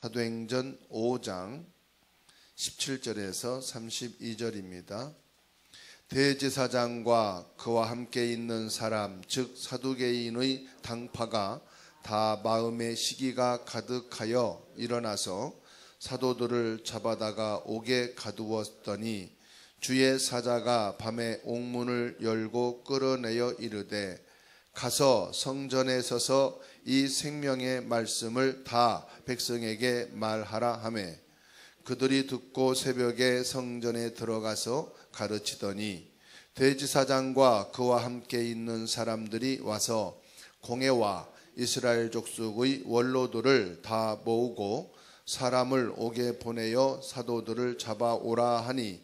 사도행전 5장 17절에서 32절입니다. 대제사장과 그와 함께 있는 사람 즉 사두개인의 당파가 다 마음의 시기가 가득하여 일어나서 사도들을 잡아다가 옥에 가두었더니 주의 사자가 밤에 옥문을 열고 끌어내어 이르되 가서 성전에 서서 이 생명의 말씀을 다 백성에게 말하라 하매 그들이 듣고 새벽에 성전에 들어가서 가르치더니 대제사장과 그와 함께 있는 사람들이 와서 공회와 이스라엘 족속의 원로들을 다 모으고 사람을 옥에 보내어 사도들을 잡아오라 하니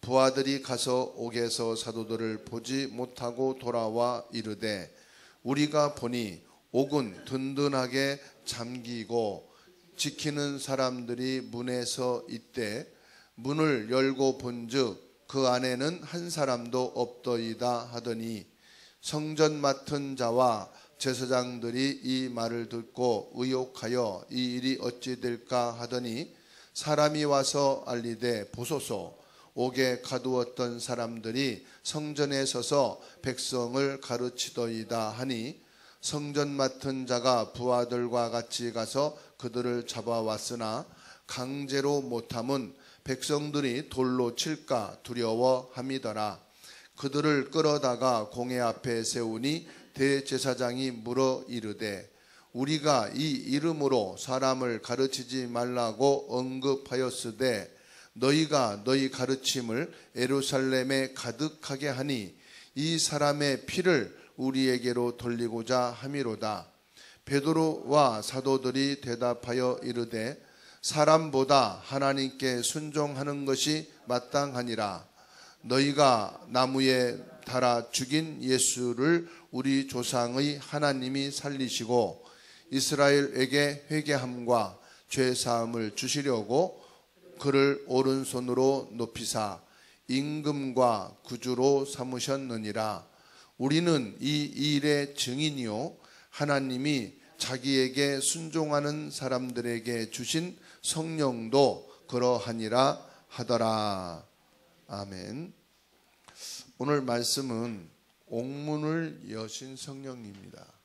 부하들이 가서 옥에서 사도들을 보지 못하고 돌아와 이르되 우리가 보니 옥은 든든하게 잠기고 지키는 사람들이 문에 서 있되 문을 열고 본즉 그 안에는 한 사람도 없더이다 하더니 성전 맡은 자와 제사장들이 이 말을 듣고 의혹하여 이 일이 어찌 될까 하더니 사람이 와서 알리되 보소서 옥에 가두었던 사람들이 성전에 서서 백성을 가르치더이다 하니 성전 맡은 자가 부하들과 같이 가서 그들을 잡아왔으나 강제로 못함은 백성들이 돌로 칠까 두려워함이더라. 그들을 끌어다가 공회 앞에 세우니 대제사장이 물어 이르되 우리가 이 이름으로 사람을 가르치지 말라고 언급하였으되 너희가 너희 가르침을 예루살렘에 가득하게 하니 이 사람의 피를 우리에게로 돌리고자 함이로다. 베드로와 사도들이 대답하여 이르되 사람보다 하나님께 순종하는 것이 마땅하니라. 너희가 나무에 달아 죽인 예수를 우리 조상의 하나님이 살리시고 이스라엘에게 회개함과 죄사함을 주시려고 그를 오른손으로 높이사 임금과 구주로 삼으셨느니라. 우리는 이 일의 증인이요 하나님이 자기에게 순종하는 사람들에게 주신 성령도 그러하니라 하더라. 아멘. 오늘 말씀은 옥문을 여신 성령입니다.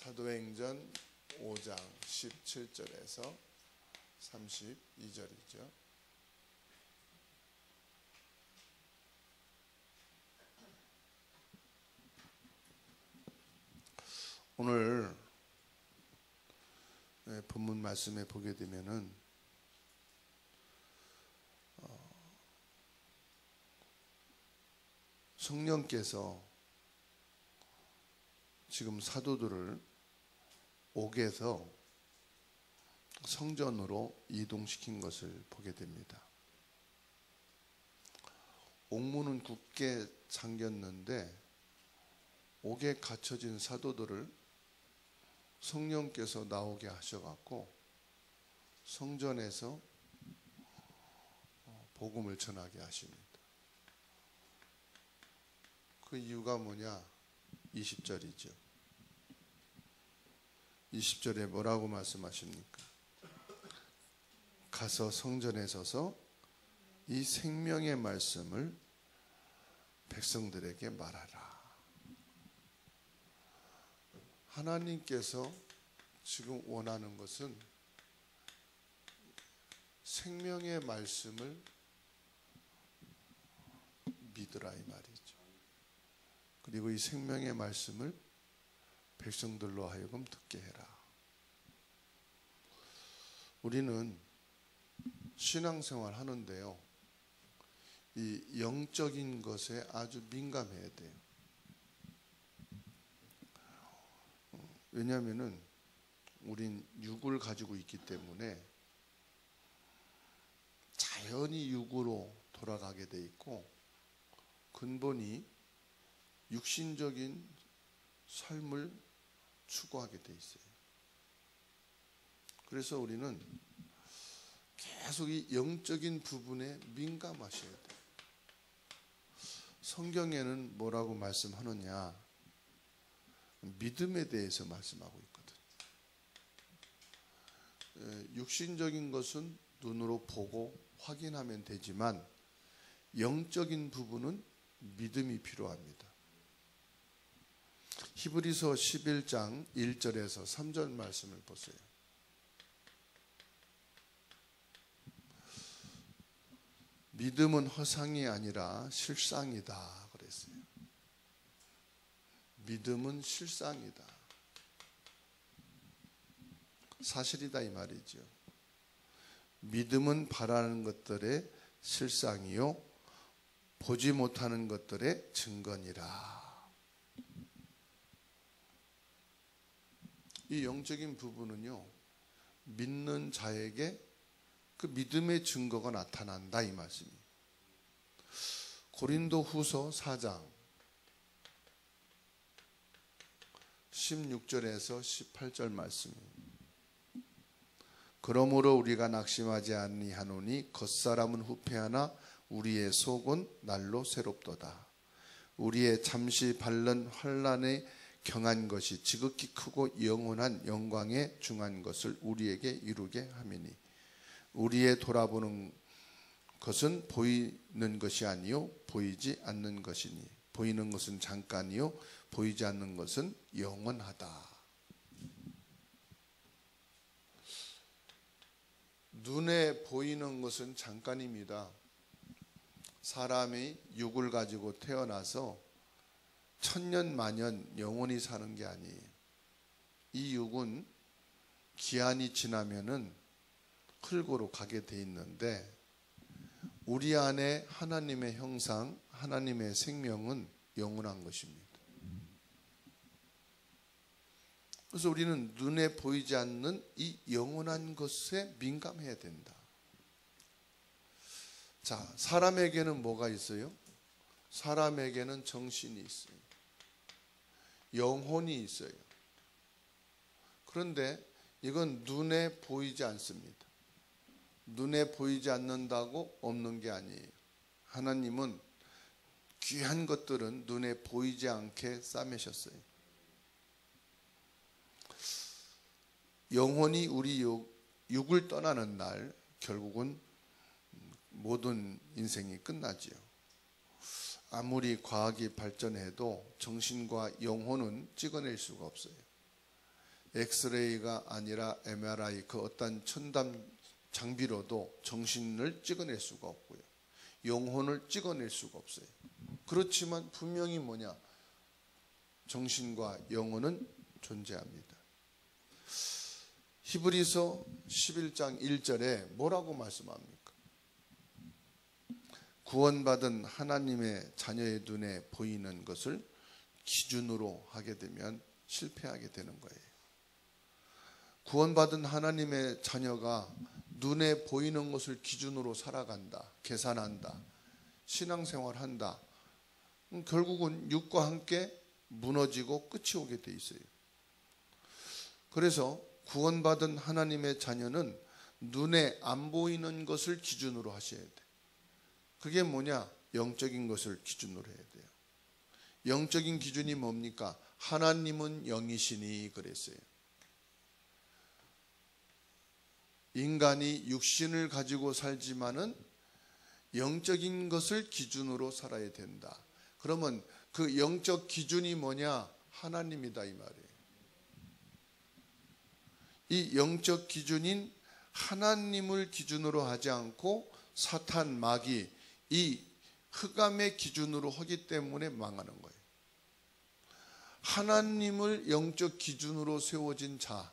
사도행전 5장 17절에서 32절이죠. 오늘 본문 말씀에 보게 되면은 성령께서 지금 사도들을 옥에서 성전으로 이동시킨 것을 보게 됩니다. 옥문은 굳게 잠겼는데 옥에 갇혀진 사도들을 성령께서 나오게 하셔갖고 성전에서 복음을 전하게 하십니다. 그 이유가 뭐냐? 20절이죠. 20절에 뭐라고 말씀하십니까? 가서 성전에 서서 이 생명의 말씀을 백성들에게 말하라. 하나님께서 지금 원하는 것은 생명의 말씀을 믿으라 이 말이죠. 그리고 이 생명의 말씀을 백성들로 하여금 듣게 해라. 우리는 신앙생활 하는데요, 이 영적인 것에 아주 민감해야 돼요. 왜냐하면은 우린 육을 가지고 있기 때문에 자연히 육으로 돌아가게 돼 있고 근본이 육신적인 삶을 추구하게 돼 있어요. 그래서 우리는 계속 이 영적인 부분에 민감하셔야 돼요. 성경에는 뭐라고 말씀하느냐? 믿음에 대해서 말씀하고 있거든요. 육신적인 것은 눈으로 보고 확인하면 되지만 영적인 부분은 믿음이 필요합니다. 히브리서 11장 1절에서 3절 말씀을 보세요. 믿음은 허상이 아니라 실상이다 그랬어요. 믿음은 실상이다. 사실이다 이 말이죠. 믿음은 바라는 것들의 실상이요 보지 못하는 것들의 증거니라. 이 영적인 부분은요, 믿는 자에게 그 믿음의 증거가 나타난다 이 말씀이에요. 고린도 후서 4장 16절에서 18절 말씀입니다. 그러므로 우리가 낙심하지 아니하노니 겉사람은 후패하나 우리의 속은 날로 새롭도다. 우리의 잠시 발른 환난에 경한 것이 지극히 크고 영원한 영광에 중한 것을 우리에게 이루게 함이니 우리의 돌아보는 것은 보이는 것이 아니요 보이지 않는 것이니 보이는 것은 잠깐이요 보이지 않는 것은 영원하다. 눈에 보이는 것은 잠깐입니다. 사람이 육을 가지고 태어나서 천년 만년 영원히 사는 게 아니에요. 이 육은 기한이 지나면은 흙으로 가게 돼 있는데 우리 안에 하나님의 형상, 하나님의 생명은 영원한 것입니다. 그래서 우리는 눈에 보이지 않는 이 영원한 것에 민감해야 된다. 자, 사람에게는 뭐가 있어요? 사람에게는 정신이 있어요. 영혼이 있어요. 그런데 이건 눈에 보이지 않습니다. 눈에 보이지 않는다고 없는 게 아니에요. 하나님은 귀한 것들은 눈에 보이지 않게 싸매셨어요. 영혼이 우리 육을 떠나는 날 결국은 모든 인생이 끝나지요. 아무리 과학이 발전해도 정신과 영혼은 찍어낼 수가 없어요. 엑스레이가 아니라 MRI 그 어떤 첨단 장비로도 정신을 찍어낼 수가 없고요. 영혼을 찍어낼 수가 없어요. 그렇지만 분명히 뭐냐? 정신과 영혼은 존재합니다. 히브리서 11장 1절에 뭐라고 말씀합니까? 구원받은 하나님의 자녀의 눈에 보이는 것을 기준으로 하게 되면 실패하게 되는 거예요. 구원받은 하나님의 자녀가 눈에 보이는 것을 기준으로 살아간다, 계산한다, 신앙생활한다. 결국은 육과 함께 무너지고 끝이 오게 돼 있어요. 그래서 구원받은 하나님의 자녀는 눈에 안 보이는 것을 기준으로 하셔야 돼. 그게 뭐냐? 영적인 것을 기준으로 해야 돼요. 영적인 기준이 뭡니까? 하나님은 영이시니 그랬어요. 인간이 육신을 가지고 살지만은 영적인 것을 기준으로 살아야 된다. 그러면 그 영적 기준이 뭐냐? 하나님이다 이 말이에요. 이 영적 기준인 하나님을 기준으로 하지 않고 사탄, 마귀, 이 흑암의 기준으로 하기 때문에 망하는 거예요. 하나님을 영적 기준으로 세워진 자,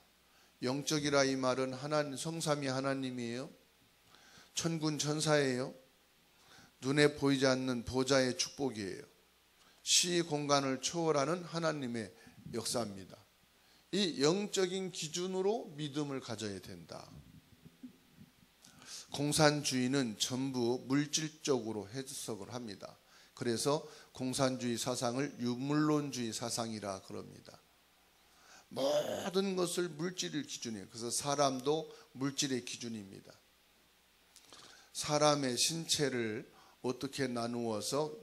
영적이라 이 말은 하나님, 성삼위 하나님이에요. 천군 천사예요. 눈에 보이지 않는 보좌의 축복이에요. 시 공간을 초월하는 하나님의 역사입니다. 이 영적인 기준으로 믿음을 가져야 된다. 공산주의는 전부 물질적으로 해석을 합니다. 그래서 공산주의 사상을 유물론주의 사상이라 그럽니다. 모든 것을 물질을 기준이에요. 그래서 사람도 물질의 기준입니다. 사람의 신체를 어떻게 나누어서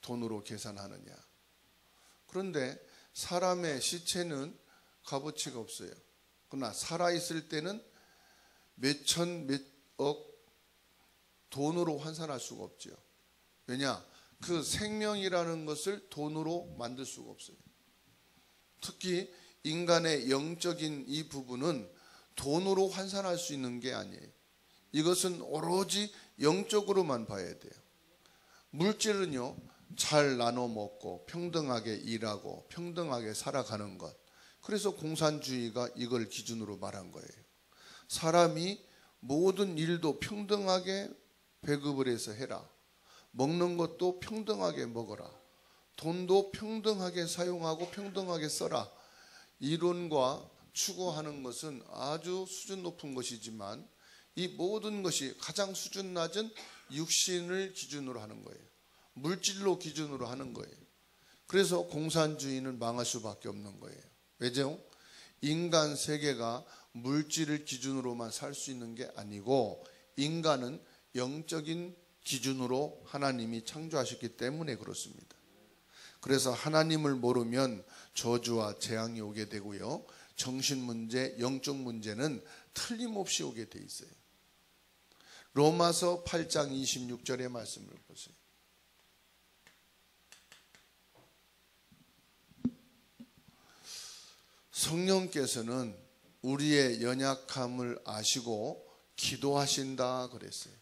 돈으로 계산하느냐. 그런데 사람의 시체는 값어치가 없어요. 그러나 살아있을 때는 몇천 몇억 돈으로 환산할 수가 없죠. 왜냐? 그 생명이라는 것을 돈으로 만들 수가 없어요. 특히 인간의 영적인 이 부분은 돈으로 환산할 수 있는 게 아니에요. 이것은 오로지 영적으로만 봐야 돼요. 물질은요, 잘 나눠 먹고 평등하게 일하고 평등하게 살아가는 것. 그래서 공산주의가 이걸 기준으로 말한 거예요. 사람이 모든 일도 평등하게 배급을 해서 해라. 먹는 것도 평등하게 먹어라. 돈도 평등하게 사용하고 평등하게 써라. 이론과 추구하는 것은 아주 수준 높은 것이지만 이 모든 것이 가장 수준 낮은 육신을 기준으로 하는 거예요. 물질로 기준으로 하는 거예요. 그래서 공산주의는 망할 수밖에 없는 거예요. 왜죠? 인간 세계가 물질을 기준으로만 살 수 있는 게 아니고 인간은 영적인 기준으로 하나님이 창조하셨기 때문에 그렇습니다. 그래서 하나님을 모르면 저주와 재앙이 오게 되고요. 정신 문제, 영적 문제는 틀림없이 오게 돼 있어요. 로마서 8장 26절의 말씀을 보세요. 성령께서는 우리의 연약함을 아시고 기도하신다 그랬어요.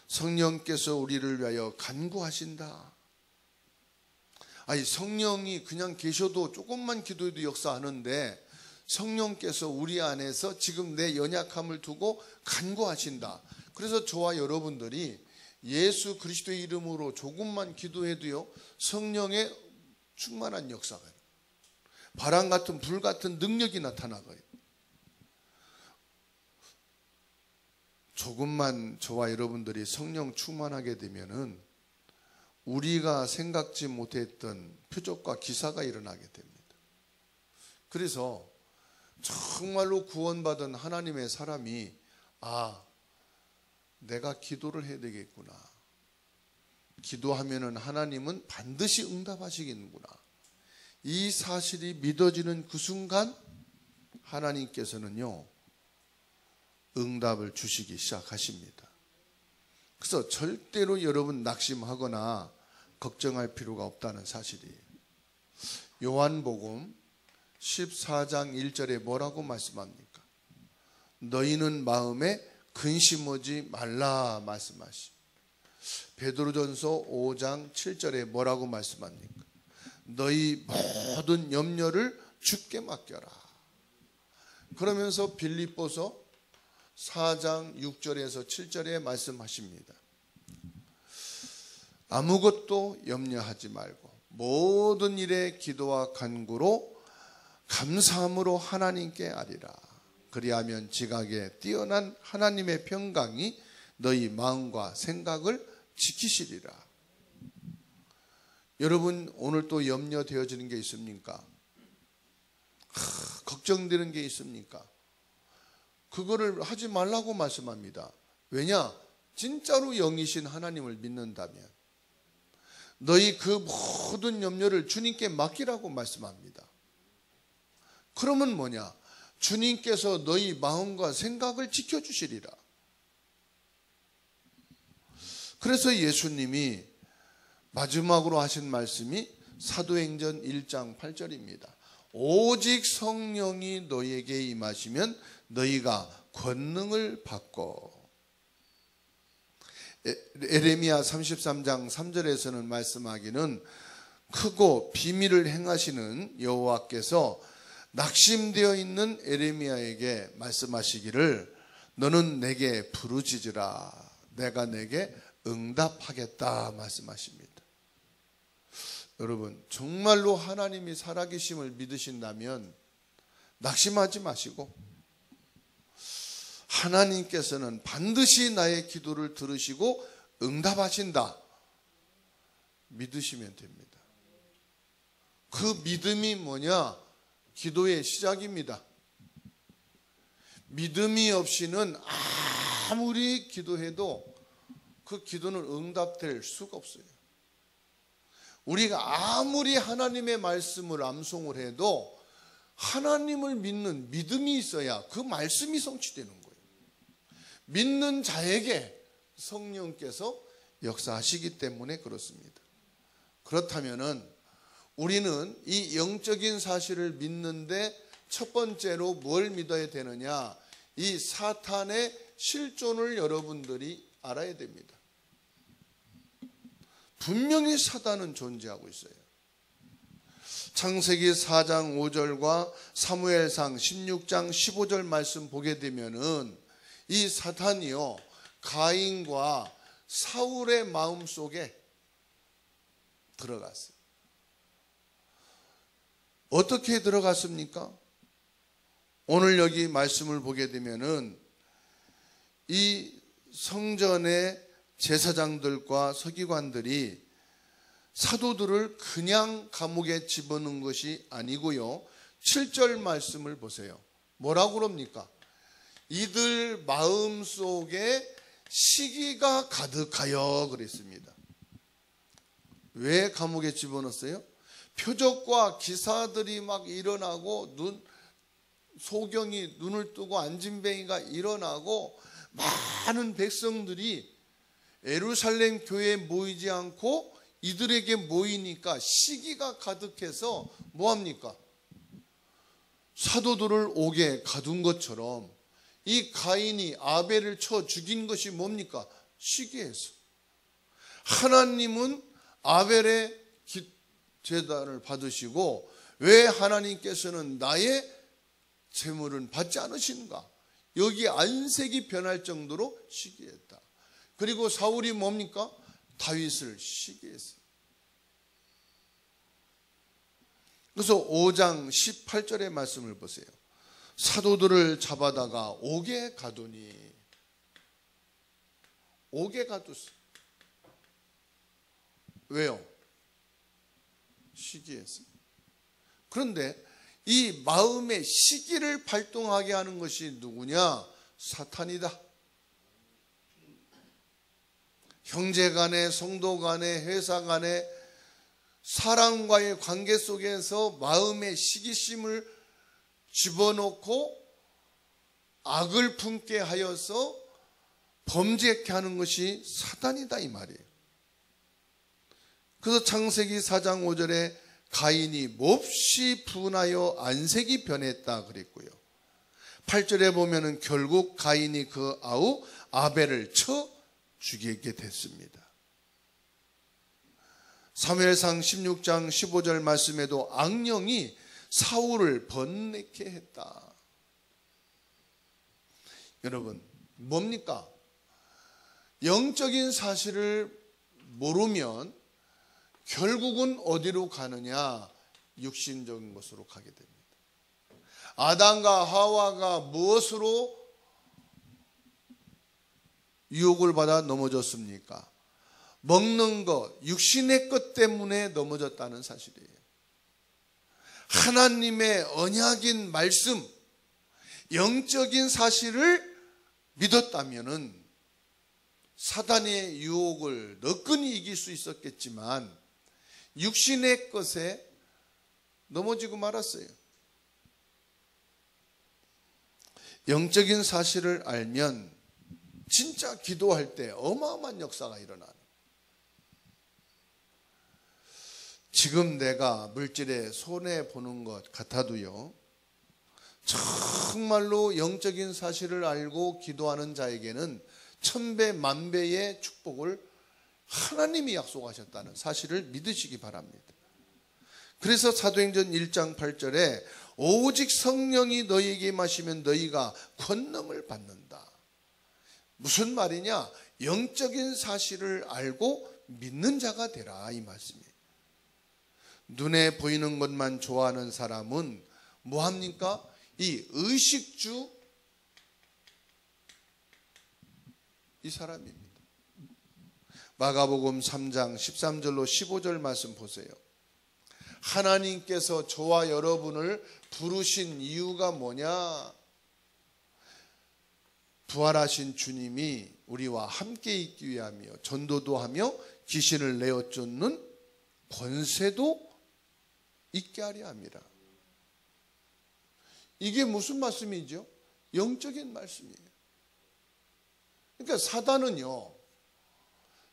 성령께서 우리를 위하여 간구하신다. 아니, 성령이 그냥 계셔도 조금만 기도해도 역사하는데 성령께서 우리 안에서 지금 내 연약함을 두고 간구하신다. 그래서 저와 여러분들이 예수 그리스도의 이름으로 조금만 기도해도요, 성령의 충만한 역사가, 바람 같은 불 같은 능력이 나타나고요. 조금만 저와 여러분들이 성령 충만하게 되면은 우리가 생각지 못했던 표적과 기사가 일어나게 됩니다. 그래서 정말로 구원받은 하나님의 사람이 내가 기도를 해야 되겠구나. 기도하면은 하나님은 반드시 응답하시겠구나. 이 사실이 믿어지는 그 순간 하나님께서는요, 응답을 주시기 시작하십니다. 그래서 절대로 여러분 낙심하거나 걱정할 필요가 없다는 사실이에요. 요한복음 14장 1절에 뭐라고 말씀합니까? 너희는 마음에 근심하지 말라 말씀하십니다. 베드로전서 5장 7절에 뭐라고 말씀합니까? 너희 모든 염려를 주께 맡겨라. 그러면서 빌립보서 4장 6절에서 7절에 말씀하십니다. 아무것도 염려하지 말고 모든 일에 기도와 간구로 감사함으로 하나님께 아뢰라. 그리하면 지각에 뛰어난 하나님의 평강이 너희 마음과 생각을 지키시리라. 여러분, 오늘 또 염려되어지는 게 있습니까? 걱정되는 게 있습니까? 그거를 하지 말라고 말씀합니다. 왜냐? 진짜로 영이신 하나님을 믿는다면 너희 그 모든 염려를 주님께 맡기라고 말씀합니다. 그러면 뭐냐? 주님께서 너희 마음과 생각을 지켜주시리라. 그래서 예수님이 마지막으로 하신 말씀이 사도행전 1장 8절입니다. 오직 성령이 너희에게 임하시면 너희가 권능을 받고, 에레미야 33장 3절에서는 말씀하기는 크고 비밀을 행하시는 여호와께서 낙심되어 있는 에레미야에게 말씀하시기를 너는 내게 부르짖으라 내가 내게 응답하겠다 말씀하십니다. 여러분, 정말로 하나님이 살아계심을 믿으신다면 낙심하지 마시고 하나님께서는 반드시 나의 기도를 들으시고 응답하신다 믿으시면 됩니다. 그 믿음이 뭐냐? 기도의 시작입니다. 믿음이 없이는 아무리 기도해도 그 기도는 응답될 수가 없어요. 우리가 아무리 하나님의 말씀을 암송을 해도 하나님을 믿는 믿음이 있어야 그 말씀이 성취되는 거예요. 믿는 자에게 성령께서 역사하시기 때문에 그렇습니다. 그렇다면은 우리는 이 영적인 사실을 믿는데 첫 번째로 뭘 믿어야 되느냐? 이 사탄의 실존을 여러분들이 알아야 됩니다. 분명히 사단은 존재하고 있어요. 창세기 4장 5절과 사무엘상 16장 15절 말씀 보게 되면은 이 사탄이요, 가인과 사울의 마음속에 들어갔어요. 어떻게 들어갔습니까? 오늘 여기 말씀을 보게 되면은 이 성전의 제사장들과 서기관들이 사도들을 그냥 감옥에 집어넣은 것이 아니고요. 7절 말씀을 보세요. 뭐라고 그럽니까? 이들 마음속에 시기가 가득하여 그랬습니다. 왜 감옥에 집어넣었어요? 표적과 기사들이 막 일어나고 소경이 눈을 뜨고 안진뱅이가 일어나고 많은 백성들이 예루살렘 교회에 모이지 않고 이들에게 모이니까 시기가 가득해서 뭐합니까? 사도들을 옥에 가둔 것처럼 이 가인이 아벨을 쳐 죽인 것이 뭡니까? 시기에서. 하나님은 아벨의 제단을 받으시고 왜 하나님께서는 나의 제물은 받지 않으시는가? 여기 안색이 변할 정도로 시기했다. 그리고 사울이 뭡니까? 다윗을 시기했어요. 그래서 5장 18절의 말씀을 보세요. 사도들을 잡아다가 옥에 가두니, 옥에 가뒀어요. 왜요? 시기했어요. 그런데 이 마음의 시기를 발동하게 하는 것이 누구냐? 사탄이다. 형제 간에, 성도 간에, 회사 간에 사람과의 관계 속에서 마음의 시기심을 집어넣고 악을 품게 하여서 범죄케 하는 것이 사탄이다 이 말이에요. 그래서 창세기 4장 5절에 가인이 몹시 분하여 안색이 변했다 그랬고요. 8절에 보면은 결국 가인이 그 아우 아벨을 쳐 죽이게 됐습니다. 사무엘상 16장 15절 말씀에도 악령이 사울을 번뇌케 했다. 여러분, 뭡니까? 영적인 사실을 모르면 결국은 어디로 가느냐? 육신적인 것으로 가게 됩니다. 아담과 하와가 무엇으로 유혹을 받아 넘어졌습니까? 먹는 것, 육신의 것 때문에 넘어졌다는 사실이에요. 하나님의 언약인 말씀, 영적인 사실을 믿었다면은 사단의 유혹을 너끈히 이길 수 있었겠지만 육신의 것에 넘어지고 말았어요. 영적인 사실을 알면 진짜 기도할 때 어마어마한 역사가 일어나요. 지금 내가 물질에 손해보는 것 같아도요, 정말로 영적인 사실을 알고 기도하는 자에게는 천배 만배의 축복을 하나님이 약속하셨다는 사실을 믿으시기 바랍니다. 그래서 사도행전 1장 8절에 오직 성령이 너희에게 임하시면 너희가 권능을 받는다. 무슨 말이냐? 영적인 사실을 알고 믿는 자가 되라 이 말씀이에요. 눈에 보이는 것만 좋아하는 사람은 뭐합니까? 이 의식주 이 사람입니다. 마가복음 3장 13절로 15절 말씀 보세요. 하나님께서 저와 여러분을 부르신 이유가 뭐냐? 부활하신 주님이 우리와 함께 있기 위하며 전도도 하며 귀신을 내어 쫓는 권세도 있게 하려 합니다. 이게 무슨 말씀이죠? 영적인 말씀이에요. 그러니까 사단은요,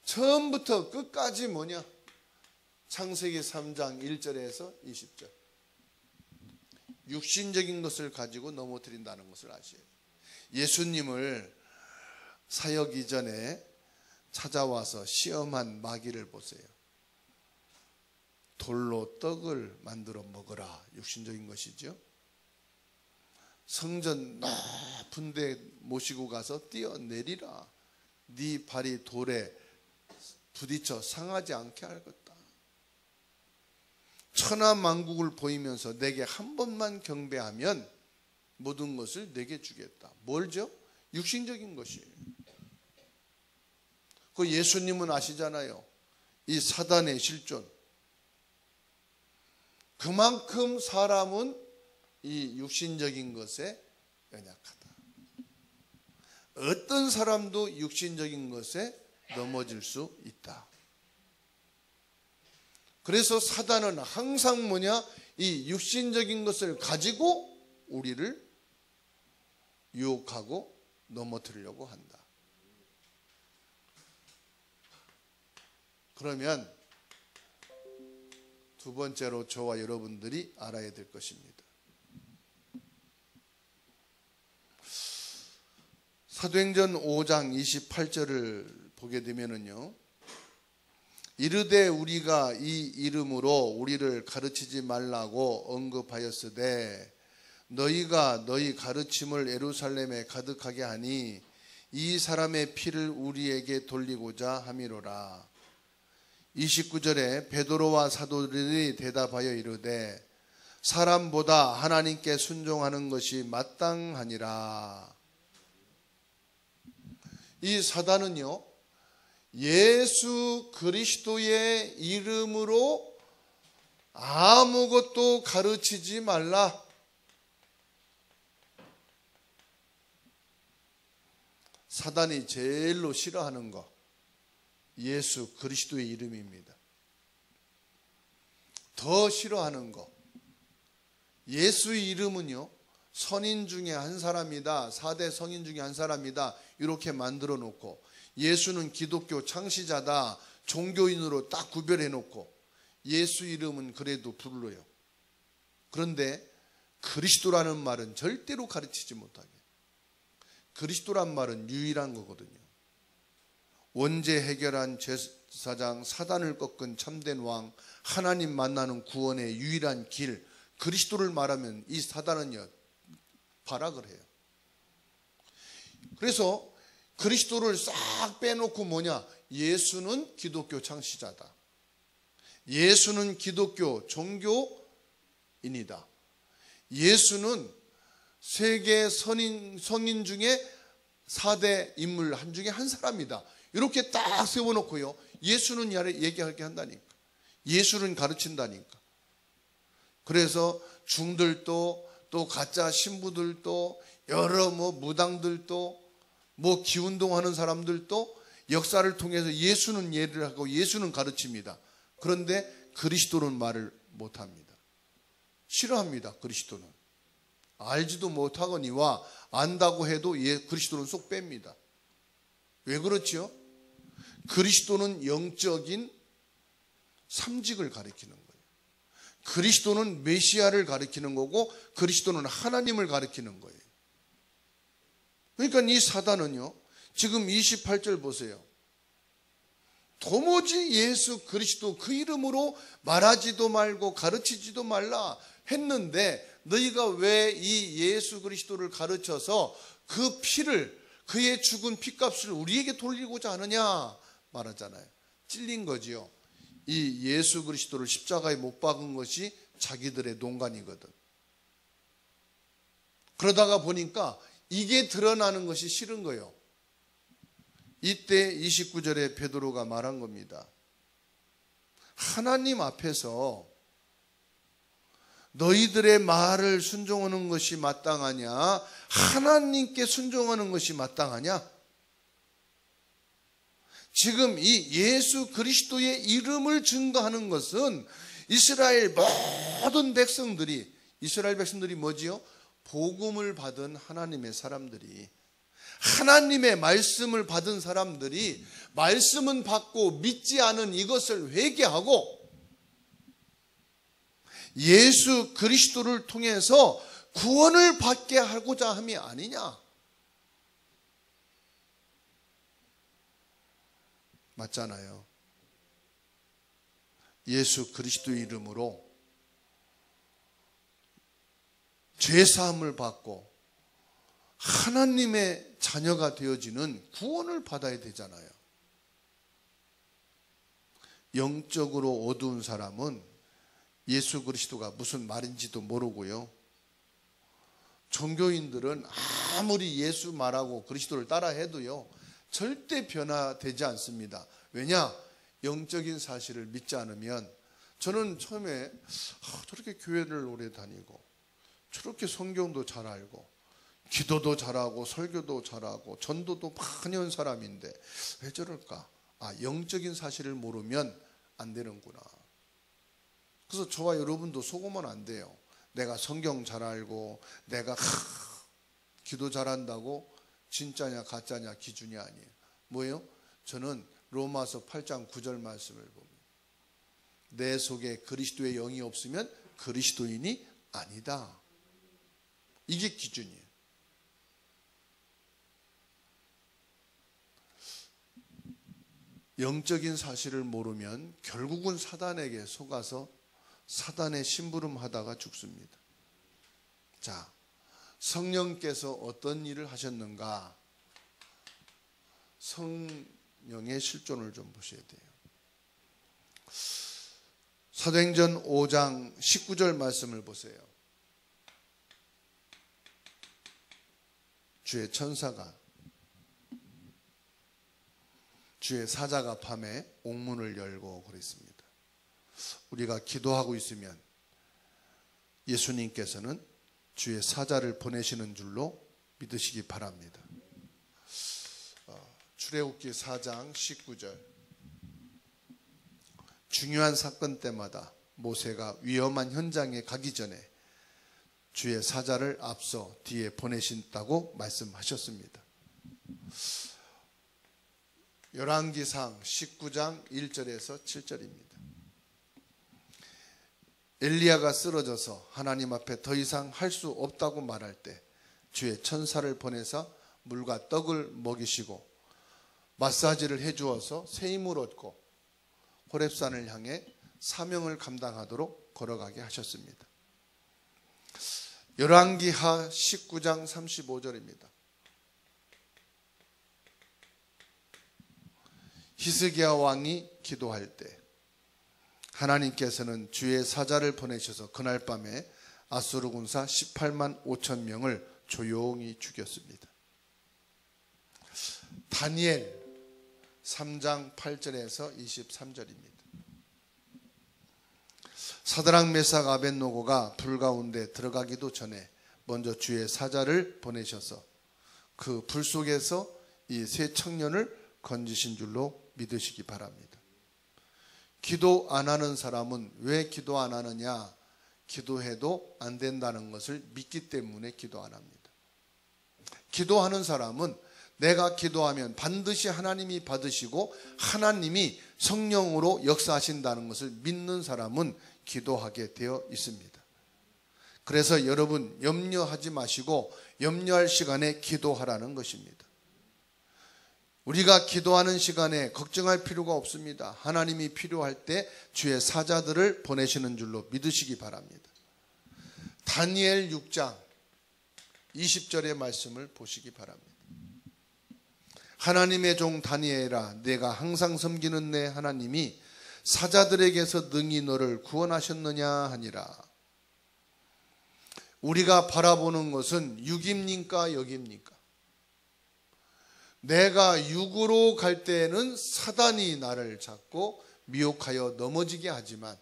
처음부터 끝까지 뭐냐? 창세기 3장 1절에서 20절. 육신적인 것을 가지고 넘어뜨린다는 것을 아셔야 돼요. 예수님을 사역 이전에 찾아와서 시험한 마귀를 보세요. 돌로 떡을 만들어 먹어라. 육신적인 것이죠. 성전 높은 데 모시고 가서 뛰어내리라. 네 발이 돌에 부딪혀 상하지 않게 하겠다. 천하만국을 보이면서 내게 한 번만 경배하면 모든 것을 내게 주겠다. 뭘죠? 육신적인 것이에요. 그 예수님은 아시잖아요. 이 사단의 실존. 그만큼 사람은 이 육신적인 것에 연약하다. 어떤 사람도 육신적인 것에 넘어질 수 있다. 그래서 사단은 항상 뭐냐? 이 육신적인 것을 가지고 우리를 유혹하고 넘어뜨리려고 한다. 그러면 두 번째로 저와 여러분들이 알아야 될 것입니다. 사도행전 5장 28절을 보게 되면은요, 이르되 우리가 이 이름으로 우리를 가르치지 말라고 언급하였으되 너희가 너희 가르침을 예루살렘에 가득하게 하니 이 사람의 피를 우리에게 돌리고자 함이로라. 29절에 베드로와 사도들이 대답하여 이르되 사람보다 하나님께 순종하는 것이 마땅하니라. 이 사단은요, 예수 그리스도의 이름으로 아무것도 가르치지 말라. 사단이 제일로 싫어하는 거, 예수 그리스도의 이름입니다. 더 싫어하는 거, 예수의 이름은요, 선인 중에 한 사람이다, 4대 성인 중에 한 사람이다, 이렇게 만들어 놓고, 예수는 기독교 창시자다, 종교인으로 딱 구별해 놓고, 예수 이름은 그래도 불러요. 그런데 그리스도라는 말은 절대로 가르치지 못하게. 그리스도란 말은 유일한 거거든요. 원죄 해결한 제사장, 사단을 꺾은 참된 왕, 하나님 만나는 구원의 유일한 길, 그리스도를 말하면 이 사단은요, 발악을 해요. 그래서 그리스도를 싹 빼놓고 뭐냐? 예수는 기독교 창시자다. 예수는 기독교 종교인이다. 예수는 세계 성인 중에 4대 인물 한 중에 한 사람이다. 이렇게 딱 세워놓고요, 예수는 얘기하게 한다니까. 예수는 가르친다니까. 그래서 중들도 또 가짜 신부들도 여러 무당들도 기운동하는 사람들도 역사를 통해서 예수는 예를 하고 예수는 가르칩니다. 그런데 그리스도는 말을 못합니다. 싫어합니다. 그리스도는. 알지도 못하거니와 안다고 해도 그리스도는 쏙 뺍니다. 왜 그렇지요? 그리스도는 영적인 삼직을 가리키는 거예요. 그리스도는 메시아를 가리키는 거고 그리스도는 하나님을 가리키는 거예요. 그러니까 이 사단은요, 지금 28절 보세요. 도무지 예수 그리스도 그 이름으로 말하지도 말고 가르치지도 말라 했는데 너희가 왜 이 예수 그리스도를 가르쳐서 그 피를, 그의 죽은 피값을 우리에게 돌리고자 하느냐 말하잖아요. 찔린 거지요. 이 예수 그리스도를 십자가에 못 박은 것이 자기들의 농간이거든. 그러다가 보니까 이게 드러나는 것이 싫은 거예요. 이때 29절에 베드로가 말한 겁니다. 하나님 앞에서 너희들의 말을 순종하는 것이 마땅하냐? 하나님께 순종하는 것이 마땅하냐? 지금 이 예수 그리스도의 이름을 증거하는 것은 이스라엘 모든 백성들이, 이스라엘 백성들이 뭐지요? 복음을 받은 하나님의 사람들이, 하나님의 말씀을 받은 사람들이 말씀은 받고 믿지 않은 이것을 회개하고 예수 그리스도를 통해서 구원을 받게 하고자 함이 아니냐? 맞잖아요. 예수 그리스도의 이름으로 죄사함을 받고 하나님의 자녀가 되어지는 구원을 받아야 되잖아요. 영적으로 어두운 사람은 예수 그리스도가 무슨 말인지도 모르고요. 종교인들은 아무리 예수 말하고 그리스도를 따라해도요, 절대 변화되지 않습니다. 왜냐? 영적인 사실을 믿지 않으면. 저는 처음에 저렇게 교회를 오래 다니고 저렇게 성경도 잘 알고 기도도 잘하고 설교도 잘하고 전도도 많이 한 사람인데 왜 저럴까? 영적인 사실을 모르면 안 되는구나. 그래서 저와 여러분도 속으면 안 돼요. 내가 성경 잘 알고 내가 기도 잘한다고 진짜냐 가짜냐 기준이 아니에요. 뭐예요? 저는 로마서 8장 9절 말씀을 봅니다. 내 속에 그리스도의 영이 없으면 그리스도인이 아니다. 이게 기준이에요. 영적인 사실을 모르면 결국은 사단에게 속아서 사단의 심부름하다가 죽습니다. 자, 성령께서 어떤 일을 하셨는가? 성령의 실존을 좀 보셔야 돼요. 사도행전 5장 19절 말씀을 보세요. 주의 천사가, 주의 사자가 밤에 옥문을 열고 그랬습니다. 우리가 기도하고 있으면 예수님께서는 주의 사자를 보내시는 줄로 믿으시기 바랍니다. 출애굽기 4장 19절. 중요한 사건 때마다 모세가 위험한 현장에 가기 전에 주의 사자를 앞서 뒤에 보내신다고 말씀하셨습니다. 열왕기상 19장 1절에서 7절입니다. 엘리야가 쓰러져서 하나님 앞에 더 이상 할 수 없다고 말할 때 주의 천사를 보내서 물과 떡을 먹이시고 마사지를 해주어서 새 힘을 얻고 호렙산을 향해 사명을 감당하도록 걸어가게 하셨습니다. 열왕기하 19장 35절입니다. 히스기야 왕이 기도할 때 하나님께서는 주의 사자를 보내셔서 그날 밤에 아수르 군사 18만 5천 명을 조용히 죽였습니다. 다니엘 3장 8절에서 23절입니다. 사드락 메삭 아벳노고가 불 가운데 들어가기도 전에 먼저 주의 사자를 보내셔서 그 불 속에서 이 세 청년을 건지신 줄로 믿으시기 바랍니다. 기도 안 하는 사람은 왜 기도 안 하느냐? 기도해도 안 된다는 것을 믿기 때문에 기도 안 합니다. 기도하는 사람은 내가 기도하면 반드시 하나님이 받으시고 하나님이 성령으로 역사하신다는 것을 믿는 사람은 기도하게 되어 있습니다. 그래서 여러분 염려하지 마시고 염려할 시간에 기도하라는 것입니다. 우리가 기도하는 시간에 걱정할 필요가 없습니다. 하나님이 필요할 때 주의 사자들을 보내시는 줄로 믿으시기 바랍니다. 다니엘 6장 20절의 말씀을 보시기 바랍니다. 하나님의 종 다니엘아, 내가 항상 섬기는 내 하나님이 사자들에게서 능히 너를 구원하셨느냐 하니라. 우리가 바라보는 것은 육입니까 영입니까? 내가 육으로 갈 때에는 사단이 나를 잡고 미혹하여 넘어지게 하지만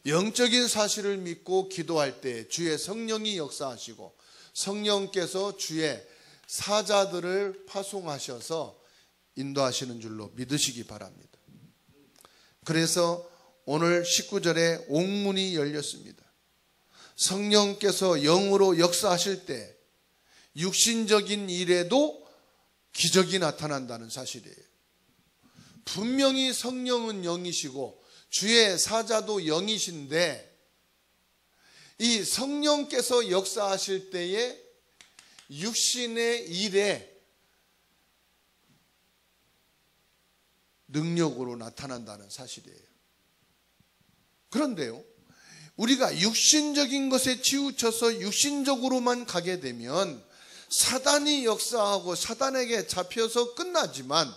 영적인 사실을 믿고 기도할 때 주의 성령이 역사하시고 성령께서 주의 사자들을 파송하셔서 인도하시는 줄로 믿으시기 바랍니다. 그래서 오늘 19절에 옥문이 열렸습니다. 성령께서 영으로 역사하실 때 육신적인 일에도 기적이 나타난다는 사실이에요. 분명히 성령은 영이시고 주의 사자도 영이신데 이 성령께서 역사하실 때에 육신의 일에 능력으로 나타난다는 사실이에요. 그런데요, 우리가 육신적인 것에 치우쳐서 육신적으로만 가게 되면 사단이 역사하고 사단에게 잡혀서 끝나지만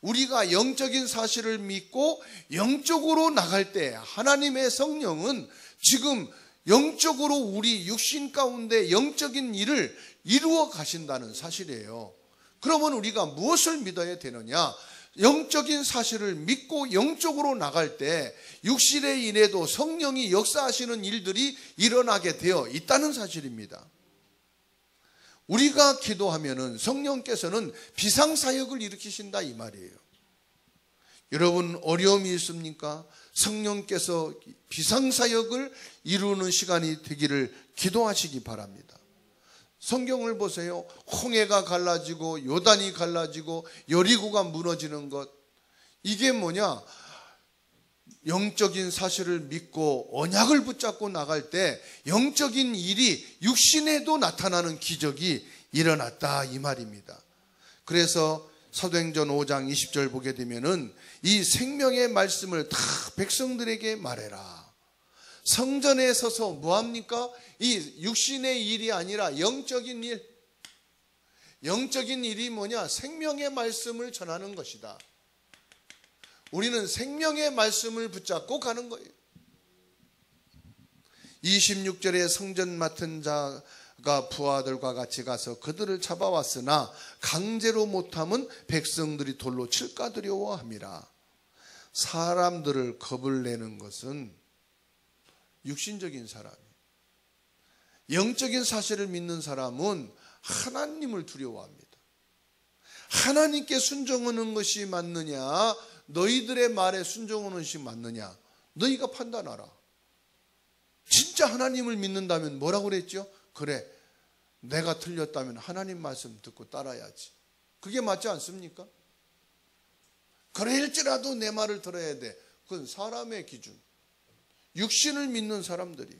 우리가 영적인 사실을 믿고 영적으로 나갈 때 하나님의 성령은 지금 영적으로 우리 육신 가운데 영적인 일을 이루어 가신다는 사실이에요. 그러면 우리가 무엇을 믿어야 되느냐? 영적인 사실을 믿고 영적으로 나갈 때 육신의 일에도 성령이 역사하시는 일들이 일어나게 되어 있다는 사실입니다. 우리가 기도하면은 성령께서는 비상사역을 일으키신다 이 말이에요. 여러분 어려움이 있습니까? 성령께서 비상사역을 이루는 시간이 되기를 기도하시기 바랍니다. 성경을 보세요. 홍해가 갈라지고 요단이 갈라지고 여리고가 무너지는 것, 이게 뭐냐? 영적인 사실을 믿고 언약을 붙잡고 나갈 때 영적인 일이 육신에도 나타나는 기적이 일어났다 이 말입니다. 그래서 사도행전 5장 20절 보게 되면은 이 생명의 말씀을 다 백성들에게 말해라. 성전에 서서 뭐합니까? 이 육신의 일이 아니라 영적인 일. 영적인 일이 뭐냐? 생명의 말씀을 전하는 것이다. 우리는 생명의 말씀을 붙잡고 가는 거예요. 26절에 성전 맡은 자가 부하들과 같이 가서 그들을 잡아왔으나 강제로 못함은 백성들이 돌로 칠까 두려워함이라. 사람들을 겁을 내는 것은 육신적인 사람이에요. 영적인 사실을 믿는 사람은 하나님을 두려워합니다. 하나님께 순종하는 것이 맞느냐, 너희들의 말에 순종하는 것이 맞느냐, 너희가 판단하라. 진짜 하나님을 믿는다면 뭐라고 그랬죠? 그래, 내가 틀렸다면 하나님 말씀 듣고 따라야지. 그게 맞지 않습니까? 그럴지라도 내 말을 들어야 돼. 그건 사람의 기준. 육신을 믿는 사람들이.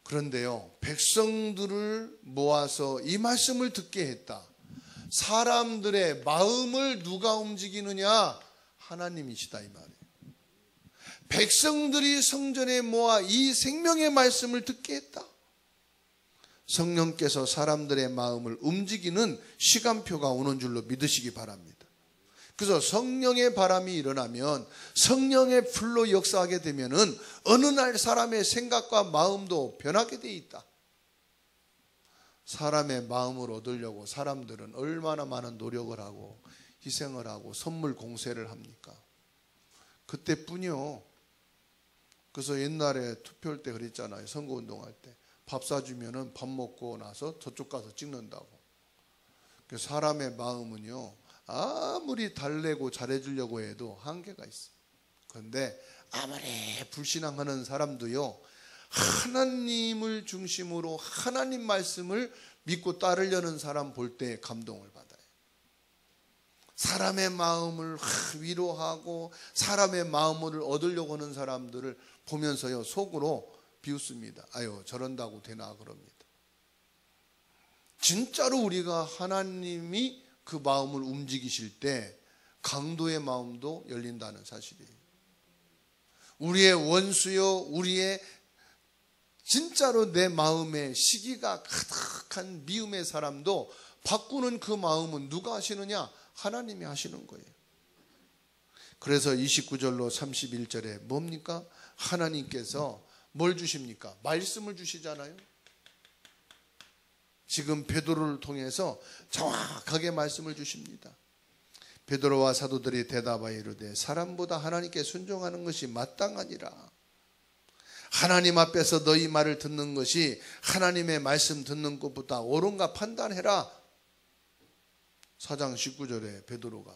그런데요, 백성들을 모아서 이 말씀을 듣게 했다. 사람들의 마음을 누가 움직이느냐? 하나님이시다 이 말이에요. 백성들이 성전에 모아 이 생명의 말씀을 듣게 했다. 성령께서 사람들의 마음을 움직이는 시간표가 오는 줄로 믿으시기 바랍니다. 그래서 성령의 바람이 일어나면, 성령의 불로 역사하게 되면은 어느 날 사람의 생각과 마음도 변하게 돼 있다. 사람의 마음을 얻으려고 사람들은 얼마나 많은 노력을 하고 희생을 하고 선물 공세를 합니까? 그때뿐이요. 그래서 옛날에 투표할 때 그랬잖아요. 선거운동할 때 밥 사주면은 밥 먹고 나서 저쪽 가서 찍는다고. 사람의 마음은요, 아무리 달래고 잘해주려고 해도 한계가 있어요. 그런데 아무리 불신앙하는 사람도요, 하나님을 중심으로 하나님 말씀을 믿고 따르려는 사람 볼 때 감동을 받아요. 사람의 마음을 위로하고 사람의 마음을 얻으려고 하는 사람들을 보면서요, 속으로 비웃습니다. 아유, 저런다고 되나 그럽니다. 진짜로 우리가 하나님이 그 마음을 움직이실 때 강도의 마음도 열린다는 사실이에요. 우리의 원수요, 우리의 진짜로 내 마음에 시기가 가득한 미움의 사람도 바꾸는 그 마음은 누가 하시느냐? 하나님이 하시는 거예요. 그래서 29절로 31절에 뭡니까? 하나님께서 뭘 주십니까? 말씀을 주시잖아요. 지금 베드로를 통해서 정확하게 말씀을 주십니다. 베드로와 사도들이 대답하여 이르되 사람보다 하나님께 순종하는 것이 마땅하니라. 하나님 앞에서 너희 말을 듣는 것이 하나님의 말씀 듣는 것보다 옳은가 판단해라. 4장 19절에 베드로가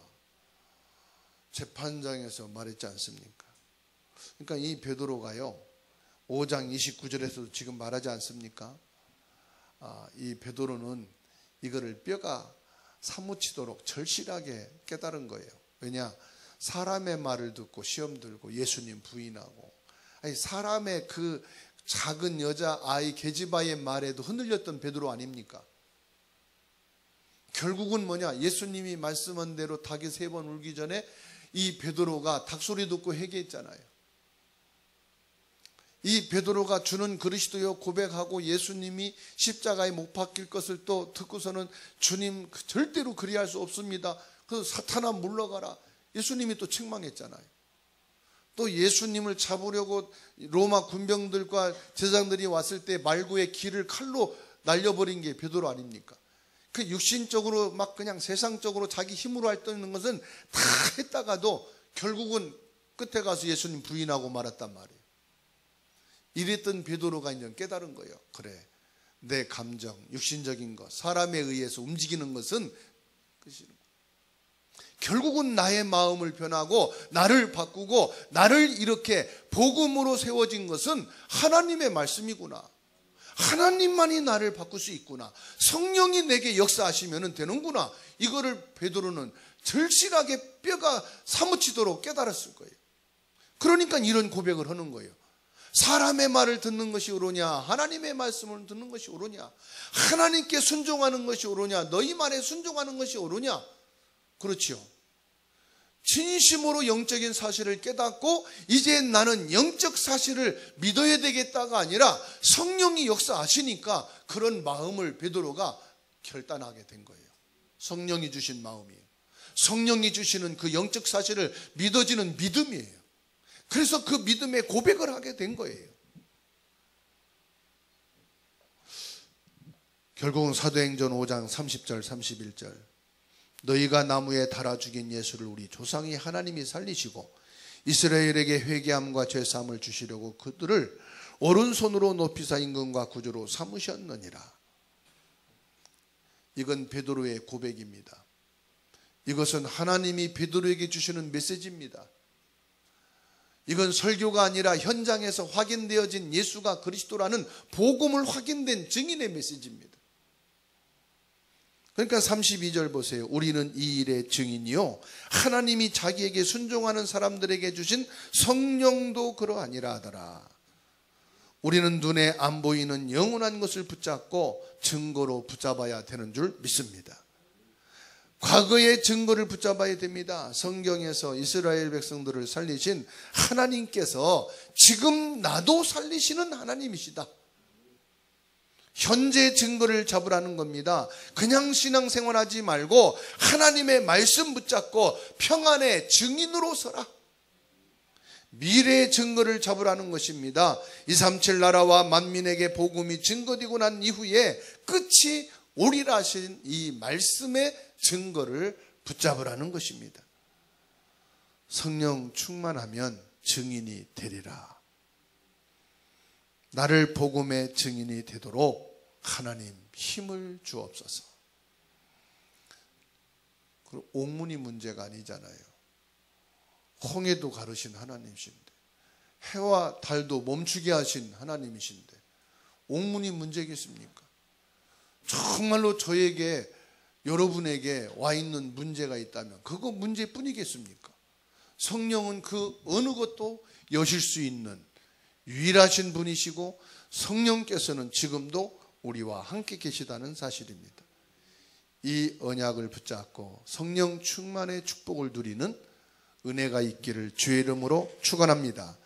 재판장에서 말했지 않습니까? 그러니까 이 베드로가요 5장 29절에서도 지금 말하지 않습니까? 이 베드로는 이거를 뼈가 사무치도록 절실하게 깨달은 거예요. 왜냐? 사람의 말을 듣고 시험 들고 예수님 부인하고, 아니 사람의 그 작은 여자아이 게지바의 말에도 흔들렸던 베드로 아닙니까? 결국은 뭐냐? 예수님이 말씀한 대로 닭이 3번 울기 전에 이 베드로가 닭소리 듣고 회개했잖아요. 이 베드로가 주는 그리스도여 고백하고 예수님이 십자가에 못 박힐 것을 또 듣고서는 주님 절대로 그리할 수 없습니다. 그래서 사탄아 물러가라. 예수님이 또 책망했잖아요. 또 예수님을 잡으려고 로마 군병들과 제장들이 왔을 때 말구의 귀를 칼로 날려버린 게 베드로 아닙니까? 그 육신적으로 막 그냥 세상적으로 자기 힘으로 할 수 있는 것은 다 했다가도 결국은 끝에 가서 예수님 부인하고 말았단 말이에요. 이랬던 베드로가 이제 깨달은 거예요. 그래, 내 감정, 육신적인 것, 사람에 의해서 움직이는 것은 결국은 나의 마음을 변하고 나를 바꾸고 나를 이렇게 복음으로 세워진 것은 하나님의 말씀이구나. 하나님만이 나를 바꿀 수 있구나. 성령이 내게 역사하시면 되는구나. 이거를 베드로는 절실하게 뼈가 사무치도록 깨달았을 거예요. 그러니까 이런 고백을 하는 거예요. 사람의 말을 듣는 것이 옳으냐, 하나님의 말씀을 듣는 것이 옳으냐, 하나님께 순종하는 것이 옳으냐, 너희 말에 순종하는 것이 옳으냐. 그렇지요. 진심으로 영적인 사실을 깨닫고 이제 나는 영적 사실을 믿어야 되겠다가 아니라 성령이 역사하시니까 그런 마음을 베드로가 결단하게 된 거예요. 성령이 주신 마음이에요. 성령이 주시는 그 영적 사실을 믿어지는 믿음이에요. 그래서 그 믿음에 고백을 하게 된 거예요. 결국은 사도행전 5장 30절 31절 너희가 나무에 달아 죽인 예수를 우리 조상이 하나님이 살리시고 이스라엘에게 회개함과 죄사함을 주시려고 그들을 오른손으로 높이사 임금과 구주로 삼으셨느니라. 이건 베드로의 고백입니다. 이것은 하나님이 베드로에게 주시는 메시지입니다. 이건 설교가 아니라 현장에서 확인되어진 예수가 그리스도라는 복음을 확인된 증인의 메시지입니다. 그러니까 32절 보세요. 우리는 이 일의 증인이요 하나님이 자기에게 순종하는 사람들에게 주신 성령도 그러하니라 하더라. 우리는 눈에 안 보이는 영원한 것을 붙잡고 증거로 붙잡아야 되는 줄 믿습니다. 과거의 증거를 붙잡아야 됩니다. 성경에서 이스라엘 백성들을 살리신 하나님께서 지금 나도 살리시는 하나님이시다. 현재 증거를 잡으라는 겁니다. 그냥 신앙생활하지 말고 하나님의 말씀 붙잡고 평안의 증인으로 서라. 미래의 증거를 잡으라는 것입니다. 237 나라와 만민에게 복음이 증거되고 난 이후에 끝이 오리라 하신 이 말씀의 증거를 붙잡으라는 것입니다. 성령 충만하면 증인이 되리라. 나를 복음의 증인이 되도록 하나님 힘을 주옵소서. 옥문이 문제가 아니잖아요. 홍해도 가르신 하나님이신데 해와 달도 멈추게 하신 하나님이신데 옥문이 문제겠습니까? 정말로 저에게 여러분에게 와 있는 문제가 있다면 그거 문제뿐이겠습니까? 성령은 그 어느 것도 여실 수 있는 유일하신 분이시고 성령께서는 지금도 우리와 함께 계시다는 사실입니다. 이 언약을 붙잡고 성령 충만의 축복을 누리는 은혜가 있기를 주의 이름으로 축원합니다.